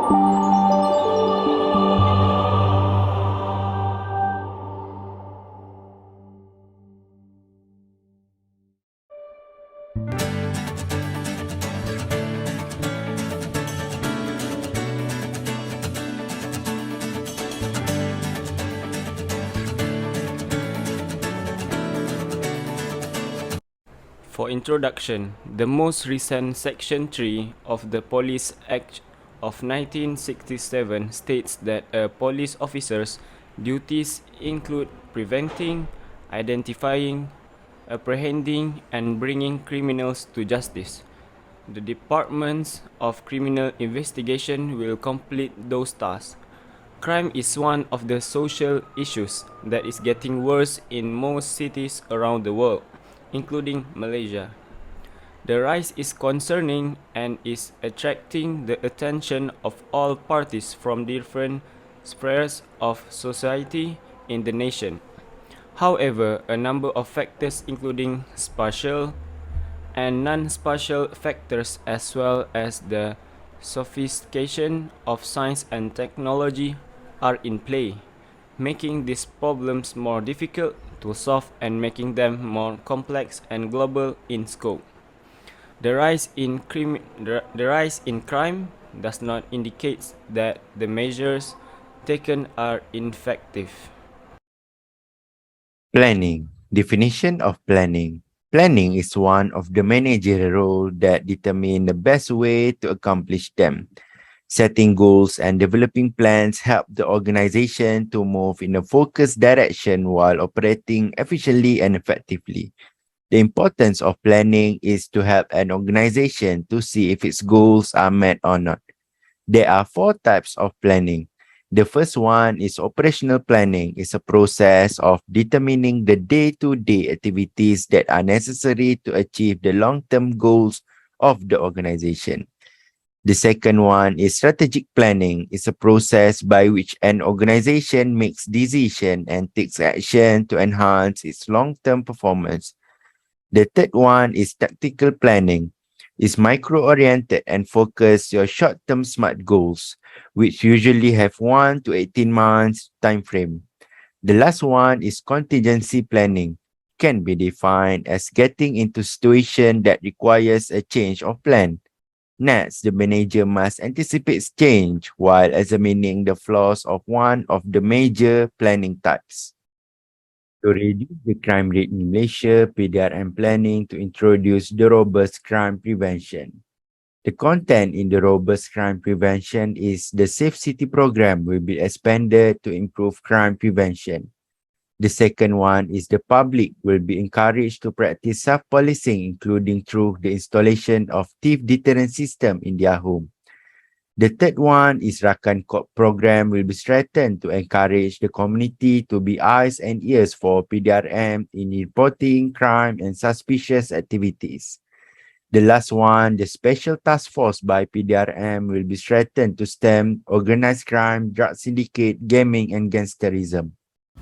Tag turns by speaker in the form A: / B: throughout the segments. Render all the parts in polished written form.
A: For introduction, the most recent Section 3 of the Police Act of 1967 states that a police officer's duties include preventing, identifying, apprehending, and bringing criminals to justice. The Departments of Criminal Investigation will complete those tasks. Crime is one of the social issues that is getting worse in most cities around the world, including Malaysia. The rise is concerning and is attracting the attention of all parties from different spheres of society in the nation. However, a number of factors including spatial and non-spatial factors as well as the sophistication of science and technology are in play, making these problems more difficult to solve and making them more complex and global in scope. The rise in crime does not indicate that the measures taken are ineffective.
B: Planning. Definition of planning. Planning is one of the managerial roles that determine the best way to accomplish them. Setting goals and developing plans help the organization to move in a focused direction while operating efficiently and effectively. The importance of planning is to help an organization to see if its goals are met or not. There are 4 types of planning. The first one is operational planning. It's a process of determining the day-to-day activities that are necessary to achieve the long-term goals of the organization. The second one is strategic planning. It's a process by which an organization makes decisions and takes action to enhance its long-term performance. The third one is tactical planning. It's micro-oriented and focus your short-term SMART goals, which usually have 1 to 18 months time frame. The last one is contingency planning. Can be defined as getting into situation that requires a change of plan. Next, the manager must anticipate change while examining the flaws of one of the major planning types. To reduce the crime rate in Malaysia, PDRM planning to introduce the robust crime prevention. The content in the robust crime prevention is the Safe City program will be expanded to improve crime prevention. The second one is the public will be encouraged to practice self-policing, including through the installation of thief deterrent system in their home. The third one is Rakan Cop program will be strengthened to encourage the community to be eyes and ears for PDRM in reporting crime and suspicious activities. The last one, the Special Task Force by PDRM will be strengthened to stem organized crime, drug syndicate, gaming, and gangsterism.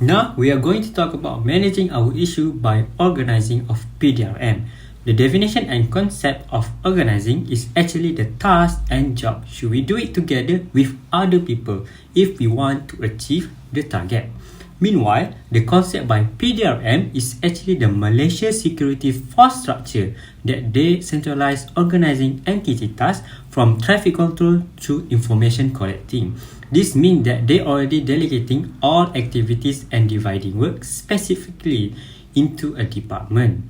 C: Now we are going to talk about managing our issue by organizing of PDRM. The definition and concept of organizing is actually the task and job. Should we do it together with other people if we want to achieve the target? Meanwhile, the concept by PDRM is actually the Malaysia Security Force structure that they centralize organizing entity tasks from traffic control to information collecting. This means that they already delegating all activities and dividing work specifically into a department.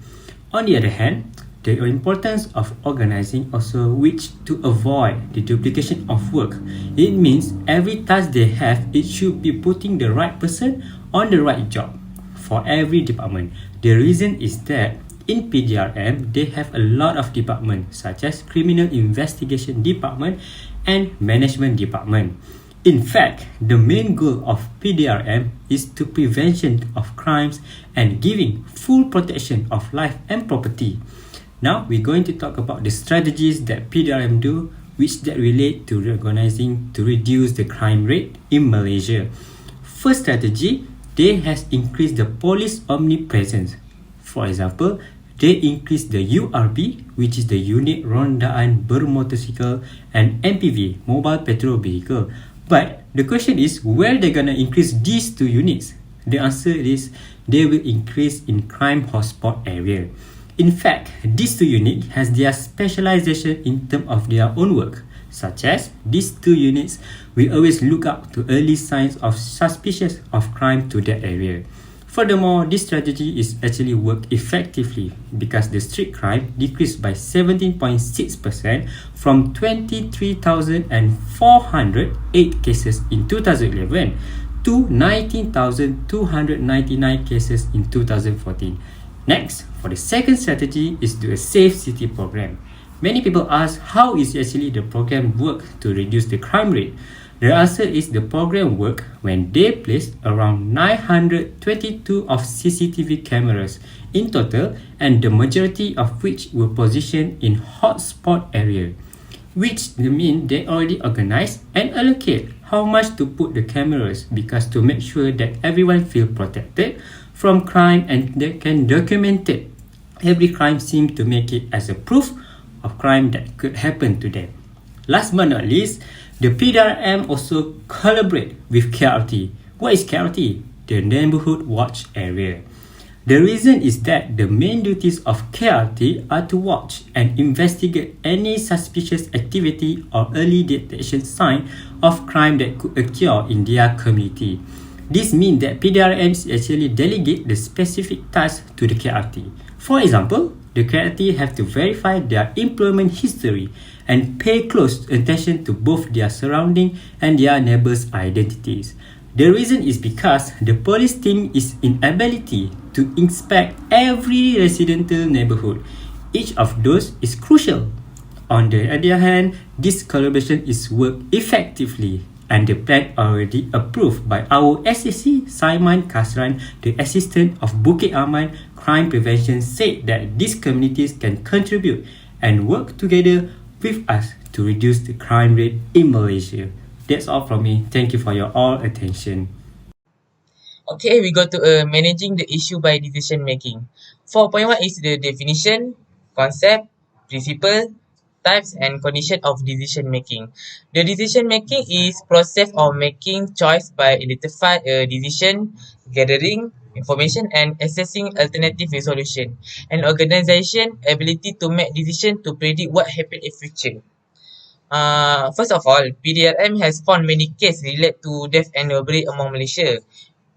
C: On the other hand, the importance of organizing also which to avoid the duplication of work. It means every task they have, it should be putting the right person on the right job for every department. The reason is that in PDRM, they have a lot of departments such as Criminal Investigation Department and Management Department. In fact, the main goal of PDRM is to prevention of crimes and giving full protection of life and property. Now, we're going to talk about the strategies that PDRM do which that relate to reorganizing to reduce the crime rate in Malaysia. First strategy, they has increased the police omnipresence. For example, they increase the URB, which is the Unit Rondaan Bermotorsikal, and MPV, Mobile Patrol Vehicle. But the question is, where they gonna increase these two units? The answer is they will increase in crime hotspot area. In fact, these two units has their specialization in terms of their own work, such as these two units will always look out to early signs of suspicious of crime to that area. Furthermore, this strategy is actually worked effectively because the street crime decreased by 17.6% from 23,408 cases in 2011 to 19,299 cases in 2014. Next, for the second strategy is do a Safe City program. Many people ask how is actually the program work to reduce the crime rate. The answer is the program work when they placed around 922 of CCTV cameras in total, and the majority of which were positioned in hotspot area, which mean they already organize and allocate how much to put the cameras because to make sure that everyone feel protected from crime and they can document it. Every crime seem to make it as a proof of crime that could happen to them. Last but not least, the PDRM also collaborate with KRT. What is KRT? The Neighborhood Watch Area. The reason is that the main duties of KRT are to watch and investigate any suspicious activity or early detection sign of crime that could occur in their community. This means that PDRMs actually delegate the specific tasks to the KRT. For example, the KRT have to verify their employment history and pay close attention to both their surrounding and their neighbors' identities. The reason is because the police team is inability to inspect every residential neighborhood. Each of those is crucial. On the other hand, this collaboration is worked effectively and the plan already approved by our SAC, Saiman Kasran, the assistant of Bukit Aman Crime Prevention, said that these communities can contribute and work together with us to reduce the crime rate in Malaysia. That's all from me. Thank you for your all attention.
D: Okay, we go to managing the issue by decision making. 4.1 is the definition, concept, principle, types, and condition of decision making. The decision making is process of making choice by identify a decision, gathering information, and assessing alternative resolution. An organization ability to make decision to predict what happen in future. First of all, PDRM has found many cases related to death and robbery among Malaysia.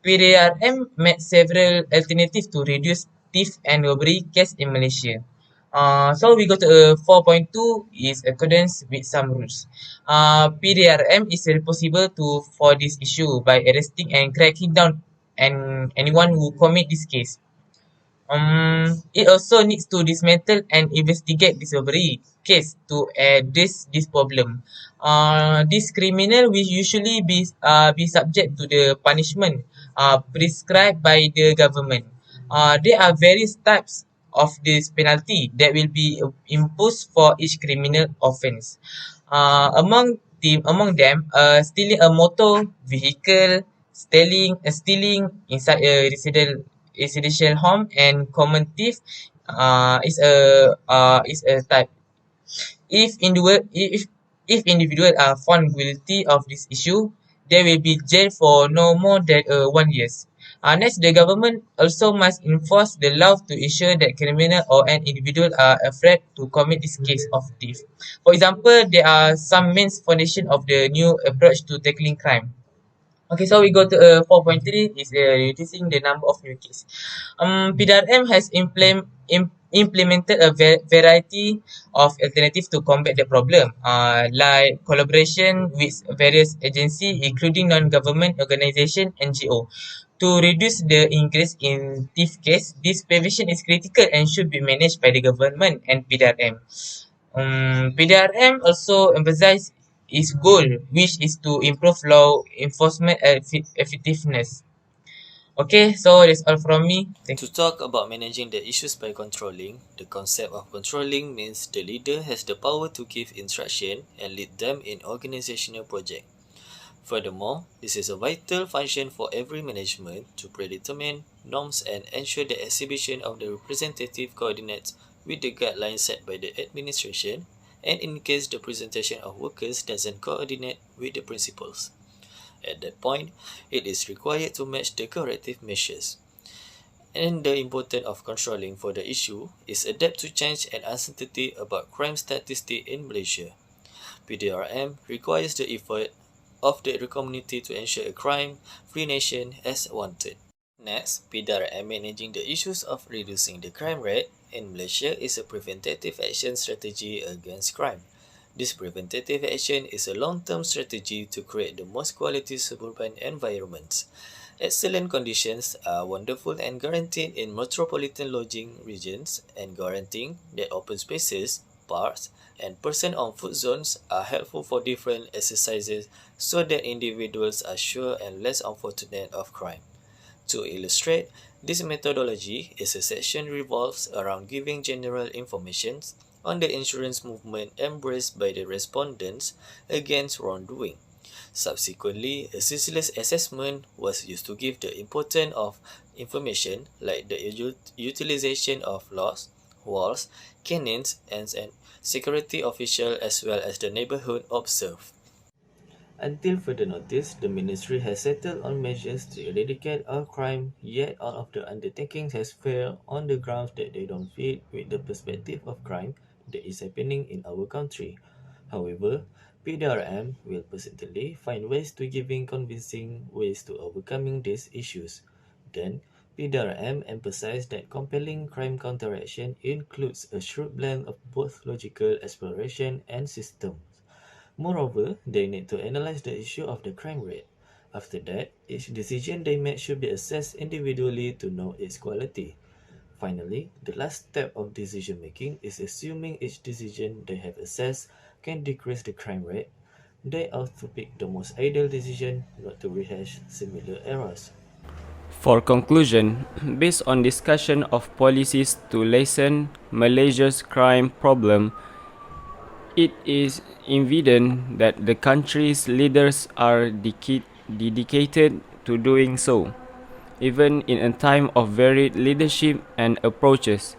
D: PDRM made several alternatives to reduce theft and robbery case in Malaysia. So we go to 4.2 is accordance with some rules. PDRM is responsible for this issue by arresting and cracking down anyone who commit this case. It also needs to dismantle and investigate this robbery case to address this problem. This criminal will usually be subject to the punishment prescribed by the government. There are various types of this penalty that will be imposed for each criminal offence. Among them, stealing a motor vehicle, stealing inside a residential home, and common thief is a type. If individual are found guilty of this issue, they will be jailed for no more than 1 year. Next, the government also must enforce the law to ensure that criminal or an individual are afraid to commit this case of theft. For example, there are some main foundation of the new approach to tackling crime. Okay, so we go to 4.3 is reducing the number of new cases. PDRM has implemented a variety of alternatives to combat the problem, like collaboration with various agencies, including non-government organization (NGO). To reduce the increase in theft case, this prevention is critical and should be managed by the government and PDRM. PDRM also emphasizes its goal, which is to improve law enforcement effectiveness. Okay, so that's all from me. Thank
E: To
D: you.
E: talk about managing the issues by controlling, the concept of controlling means the leader has the power to give instruction and lead them in organizational project. Furthermore, this is a vital function for every management to predetermine norms and ensure the exhibition of the representative coordinates with the guidelines set by the administration, and in case the presentation of workers doesn't coordinate with the principles. At that point, it is required to match the corrective measures. And the importance of controlling for the issue is adapt to change and uncertainty about crime statistics in Malaysia. PDRM requires the effort of the community to ensure a crime-free nation as wanted. Next, PDRM managing the issues of reducing the crime rate in Malaysia is a preventative action strategy against crime. This preventative action is a long-term strategy to create the most quality suburban environments. Excellent conditions are wonderful and guaranteed in metropolitan lodging regions, and guaranteeing that open spaces, parks, and person-on-foot zones are helpful for different exercises so that individuals are sure and less unfortunate of crime. To illustrate, this methodology is a section revolves around giving general information on the insurance movement embraced by the respondents against wrongdoing. Subsequently, a ceaseless assessment was used to give the importance of information like the utilization of locks, walls, canines, and security official as well as the neighborhood observed. Until further notice, the ministry has settled on measures to eradicate all crime, yet all of the undertakings has failed on the grounds that they don't fit with the perspective of crime that is happening in our country. However, PDRM will persistently find ways to giving convincing ways to overcoming these issues. Then, PDRM emphasized that compelling crime counteraction includes a shrewd blend of both logical exploration and systems. Moreover, they need to analyze the issue of the crime rate. After that, each decision they make should be assessed individually to know its quality. Finally, the last step of decision making is assuming each decision they have assessed can decrease the crime rate. They ought to pick the most ideal decision, not to rehash similar errors.
A: For conclusion, based on discussion of policies to lessen Malaysia's crime problem, it is evident that the country's leaders are dedicated to doing so. Even in a time of varied leadership and approaches,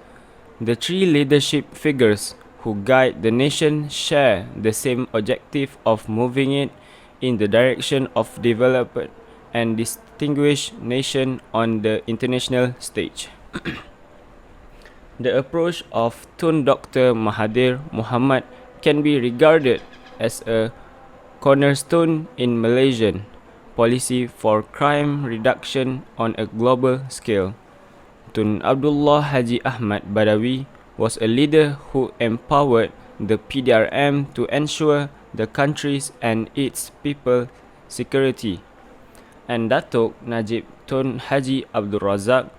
A: the three leadership figures who guide the nation share the same objective of moving it in the direction of developed and distinguished nation on the international stage. The approach of Tun Dr. Mahathir Mohamad can be regarded as a cornerstone in Malaysian policy for crime reduction on a global scale. Tun Abdullah Haji Ahmad Badawi was a leader who empowered the PDRM to ensure the country's and its people's security. And Datuk Najib Tun Haji Abdul Razak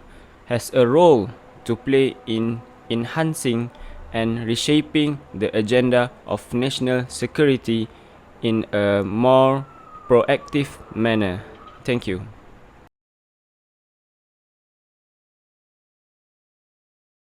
A: has a role to play in enhancing and reshaping the agenda of national security in a more proactive manner. Thank you.